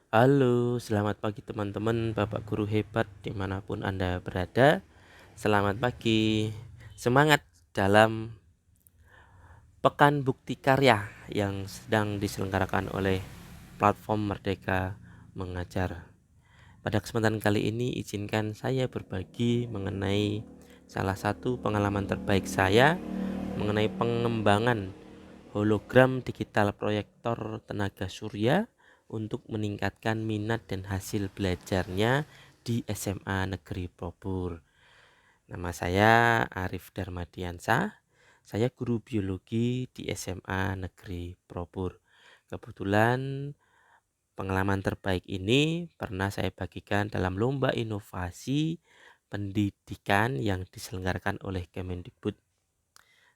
Halo, selamat pagi teman-teman, Bapak Guru hebat dimanapun Anda berada. Selamat pagi, semangat dalam Pekan Bukti Karya yang sedang diselenggarakan oleh platform Merdeka Mengajar. Pada kesempatan kali ini izinkan saya berbagi mengenai salah satu pengalaman terbaik saya mengenai pengembangan hologram digital proyektor tenaga surya untuk meningkatkan minat dan hasil belajarnya di SMA Negeri Probur. Nama saya Arif Darmadiansah. Saya guru biologi di SMA Negeri Probur. Kebetulan pengalaman terbaik ini pernah saya bagikan dalam lomba inovasi pendidikan yang diselenggarakan oleh Kemendikbud.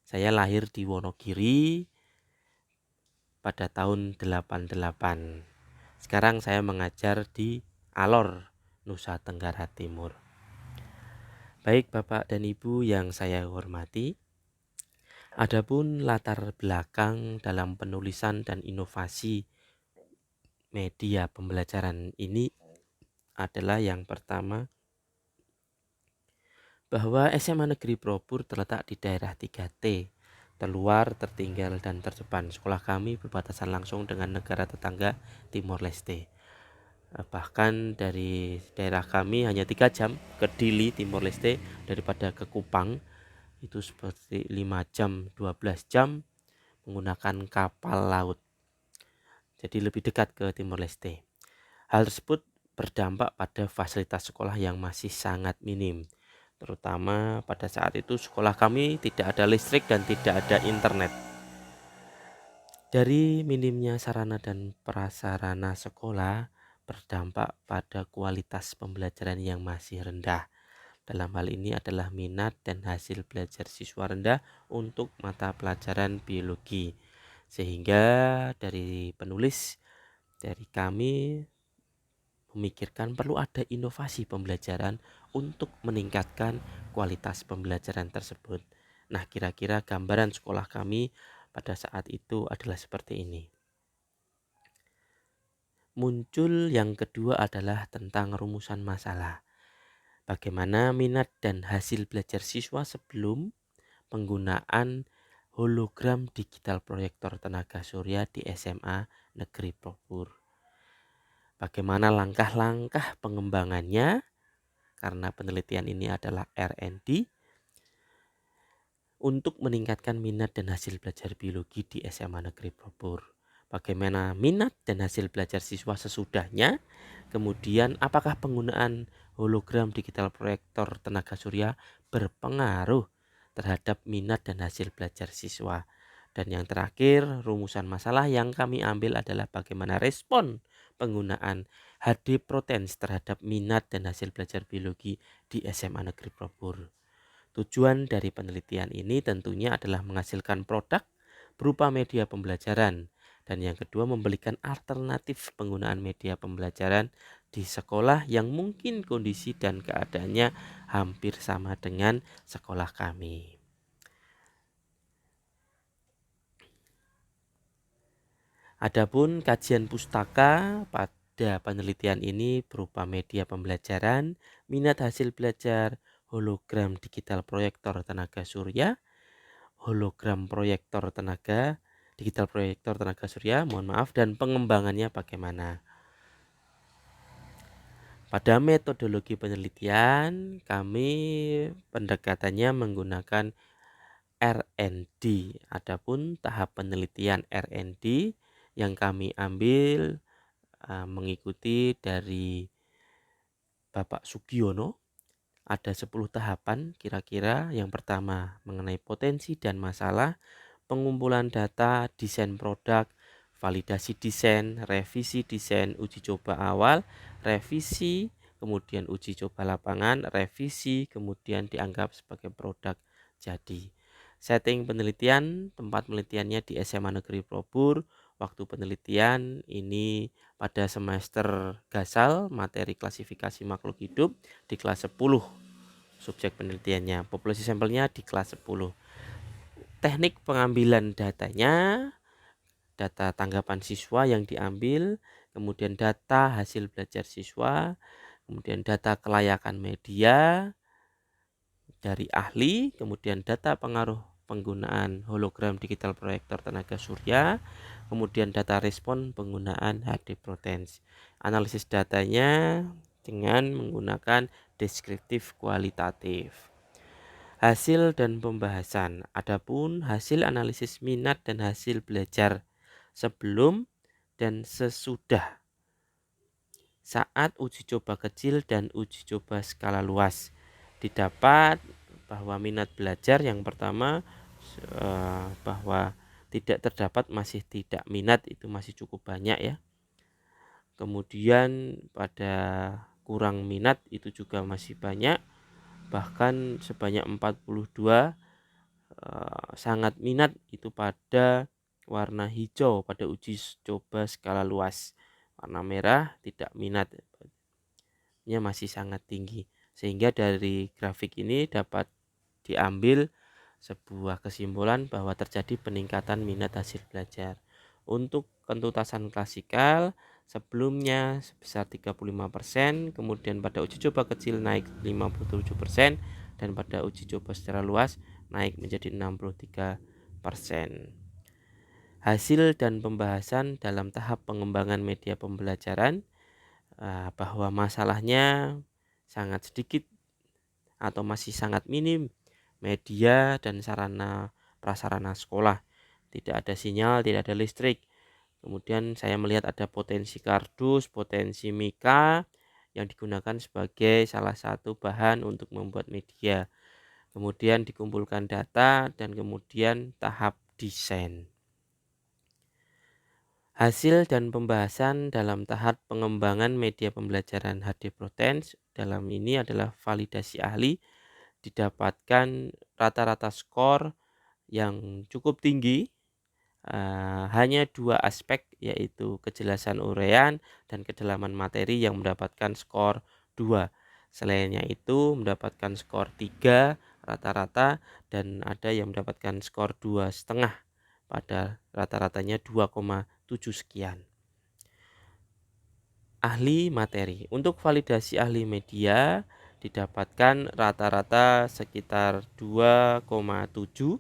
Saya lahir di Wonogiri pada tahun 88. Sekarang saya mengajar di Alor, Nusa Tenggara Timur. Baik Bapak dan Ibu yang saya hormati, adapun latar belakang dalam penulisan dan inovasi media pembelajaran ini adalah yang pertama bahwa SMA Negeri Probur terletak di daerah 3T, terluar, tertinggal, dan terdepan. Sekolah kami berbatasan langsung dengan negara tetangga Timor Leste. Bahkan dari daerah kami hanya 3 jam ke Dili Timor Leste daripada ke Kupang. Itu seperti 5 jam 12 jam menggunakan kapal laut, jadi lebih dekat ke Timor Leste. Hal tersebut berdampak pada fasilitas sekolah yang masih sangat minim, terutama pada saat itu sekolah kami tidak ada listrik dan tidak ada internet. Dari minimnya sarana dan prasarana sekolah berdampak pada kualitas pembelajaran yang masih rendah. Dalam hal ini adalah minat dan hasil belajar siswa rendah untuk mata pelajaran biologi. Sehingga dari penulis, dari kami memikirkan perlu ada inovasi pembelajaran untuk meningkatkan kualitas pembelajaran tersebut. Nah, kira-kira gambaran sekolah kami pada saat itu adalah seperti ini. Muncul yang kedua adalah tentang rumusan masalah. Bagaimana minat dan hasil belajar siswa sebelum penggunaan hologram digital proyektor tenaga surya di SMA Negeri Probur. Bagaimana langkah-langkah pengembangannya, karena penelitian ini adalah R&D, untuk meningkatkan minat dan hasil belajar biologi di SMA Negeri Probur. Bagaimana minat dan hasil belajar siswa sesudahnya, kemudian apakah penggunaan hologram digital proyektor tenaga surya berpengaruh terhadap minat dan hasil belajar siswa. Dan yang terakhir, rumusan masalah yang kami ambil adalah bagaimana respon penggunaan HD Protens terhadap minat dan hasil belajar biologi di SMA Negeri Probur. Tujuan dari penelitian ini tentunya adalah menghasilkan produk berupa media pembelajaran, dan yang kedua memberikan alternatif penggunaan media pembelajaran di sekolah yang mungkin kondisi dan keadaannya hampir sama dengan sekolah kami. Adapun kajian pustaka pada penelitian ini berupa media pembelajaran, minat hasil belajar, hologram digital proyektor tenaga surya, hologram proyektor tenaga digital proyektor tenaga surya, dan pengembangannya bagaimana. Pada metodologi penelitian, kami pendekatannya menggunakan R&D. Adapun tahap penelitian R&D yang kami ambil mengikuti dari Bapak Sugiono. Ada 10 tahapan kira-kira. Yang pertama mengenai potensi dan masalah, pengumpulan data, desain produk, validasi desain, revisi desain, uji coba awal, revisi, kemudian uji coba lapangan, revisi, kemudian dianggap sebagai produk jadi. Setting penelitian, tempat penelitiannya di SMA Negeri Probur. Waktu penelitian ini pada semester Gasal, materi klasifikasi makhluk hidup di kelas 10. Subjek penelitiannya, populasi sampelnya di kelas 10. Teknik pengambilan datanya, data tanggapan siswa yang diambil kemudian data hasil belajar siswa, kemudian data kelayakan media dari ahli, kemudian data pengaruh penggunaan hologram digital proyektor tenaga surya, kemudian data respon penggunaan HD Protens. Analisis datanya dengan menggunakan deskriptif kualitatif. Hasil dan pembahasan. Adapun hasil analisis minat dan hasil belajar sebelum dan sesudah saat uji coba kecil dan uji coba skala luas. Didapat bahwa minat belajar yang pertama bahwa tidak terdapat masih tidak minat, itu masih cukup banyak ya. Kemudian pada kurang minat itu juga masih banyak, bahkan sebanyak 42 sangat minat itu pada warna hijau pada uji coba skala luas. Warna merah tidak minat, masih sangat tinggi. Sehingga dari grafik ini dapat diambil sebuah kesimpulan bahwa terjadi peningkatan minat hasil belajar. Untuk kentuntasan klasikal sebelumnya sebesar 35%, kemudian pada uji coba kecil naik 57%, dan pada uji coba secara luas naik menjadi 63%. Hasil dan pembahasan dalam tahap pengembangan media pembelajaran, bahwa masalahnya sangat sedikit atau masih sangat minim media dan sarana prasarana sekolah. Tidak ada sinyal, tidak ada listrik. Kemudian saya melihat ada potensi kardus, potensi mika yang digunakan sebagai salah satu bahan untuk membuat media. Kemudian dikumpulkan data dan kemudian tahap desain. Hasil dan pembahasan dalam tahap pengembangan media pembelajaran HD Protens dalam ini adalah validasi ahli, didapatkan rata-rata skor yang cukup tinggi, hanya 2 aspek yaitu kejelasan uraian dan kedalaman materi yang mendapatkan skor 2. Selainnya itu mendapatkan skor 3 rata-rata, dan ada yang mendapatkan skor 2,5 pada rata-ratanya 2,7 sekian. Ahli materi. Untuk validasi ahli media didapatkan rata-rata sekitar 2,7,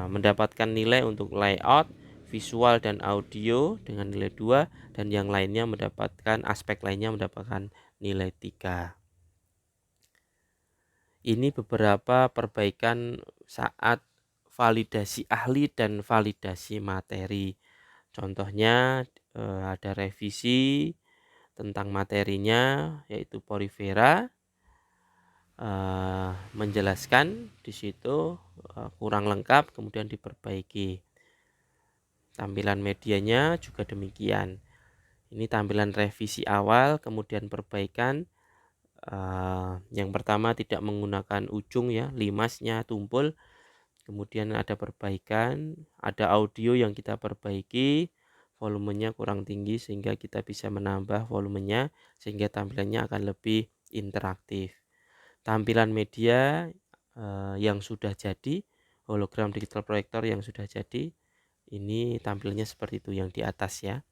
mendapatkan nilai untuk layout, visual dan audio dengan nilai 2, dan yang lainnya mendapatkan aspek lainnya mendapatkan nilai 3. Ini beberapa perbaikan saat validasi ahli dan validasi materi. Contohnya ada revisi tentang materinya yaitu Porifera, menjelaskan di situ kurang lengkap, kemudian diperbaiki. Tampilan medianya juga demikian. Ini tampilan revisi awal, kemudian perbaikan. Yang pertama tidak menggunakan ujung ya, limasnya tumpul. Kemudian ada perbaikan, ada audio yang kita perbaiki, volumenya kurang tinggi sehingga kita bisa menambah volumenya sehingga tampilannya akan lebih interaktif. Tampilan media yang sudah jadi, hologram digital proyektor yang sudah jadi, ini tampilannya seperti itu yang di atas ya.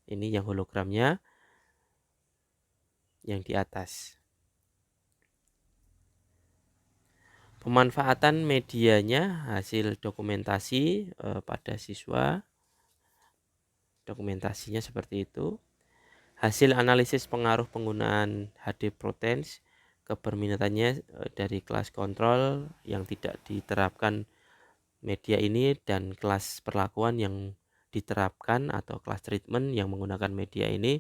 Ini yang hologramnya yang di atas. Pemanfaatan medianya, hasil dokumentasi pada siswa, dokumentasinya seperti itu. Hasil analisis pengaruh penggunaan HD Protens, keberminatannya dari kelas kontrol yang tidak diterapkan media ini dan kelas perlakuan yang diterapkan atau kelas treatment yang menggunakan media ini,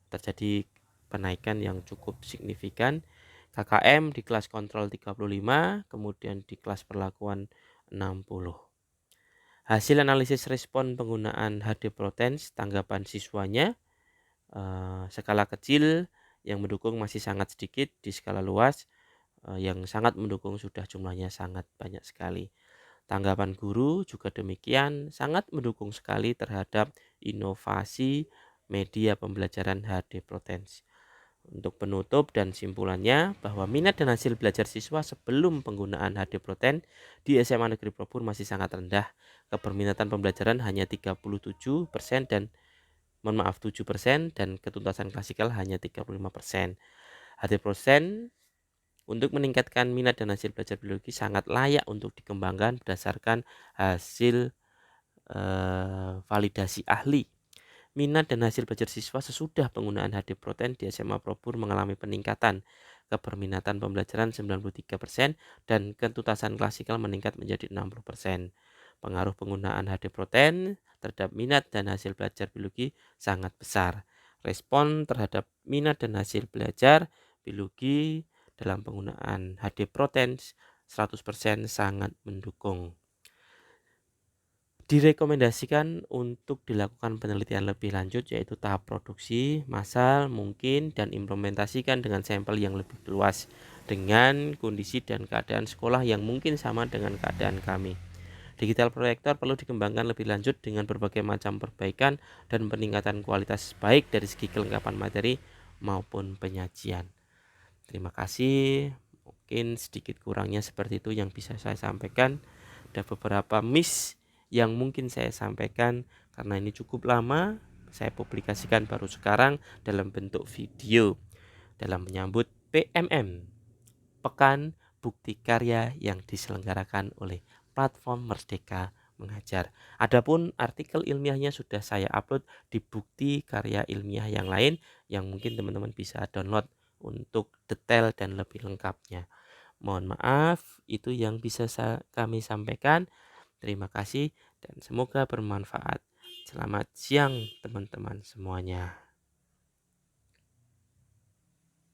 terjadi penaikan yang cukup signifikan. KKM di kelas kontrol 35, kemudian di kelas perlakuan 60. Hasil analisis respon penggunaan HD Protens, tanggapan siswanya, skala kecil yang mendukung masih sangat sedikit, di skala luas yang sangat mendukung sudah jumlahnya sangat banyak sekali. Tanggapan guru juga demikian, sangat mendukung sekali terhadap inovasi media pembelajaran HD Protens. Untuk penutup dan simpulannya, bahwa minat dan hasil belajar siswa sebelum penggunaan HD Proten di SMA Negeri Probur masih sangat rendah. Keberminatan pembelajaran hanya 37% dan mohon maaf 7% dan ketuntasan klasikal hanya 35%. HD% untuk meningkatkan minat dan hasil belajar biologi sangat layak untuk dikembangkan berdasarkan hasil validasi ahli. Minat dan hasil belajar siswa sesudah penggunaan HD Proten di SMA Probur mengalami peningkatan. Keberminatan pembelajaran 93% dan ketuntasan klasikal meningkat menjadi 60%. Pengaruh penggunaan HD Proten terhadap minat dan hasil belajar biologi sangat besar. Respon terhadap minat dan hasil belajar biologi dalam penggunaan HD Proten 100% sangat mendukung. Direkomendasikan untuk dilakukan penelitian lebih lanjut, yaitu tahap produksi, massal, mungkin, dan implementasikan dengan sampel yang lebih luas dengan kondisi dan keadaan sekolah yang mungkin sama dengan keadaan kami. Digital proyektor perlu dikembangkan lebih lanjut dengan berbagai macam perbaikan dan peningkatan kualitas baik dari segi kelengkapan materi maupun penyajian. Terima kasih. Mungkin sedikit kurangnya seperti itu yang bisa saya sampaikan. Ada beberapa miss yang mungkin saya sampaikan karena ini cukup lama. Saya publikasikan baru sekarang dalam bentuk video dalam menyambut PMM, Pekan Bukti Karya, yang diselenggarakan oleh platform Merdeka Mengajar. Adapun artikel ilmiahnya sudah saya upload di Bukti Karya Ilmiah yang lain yang mungkin teman-teman bisa download untuk detail dan lebih lengkapnya. Mohon maaf, itu yang bisa kami sampaikan. Terima kasih dan semoga bermanfaat. Selamat siang teman-teman semuanya.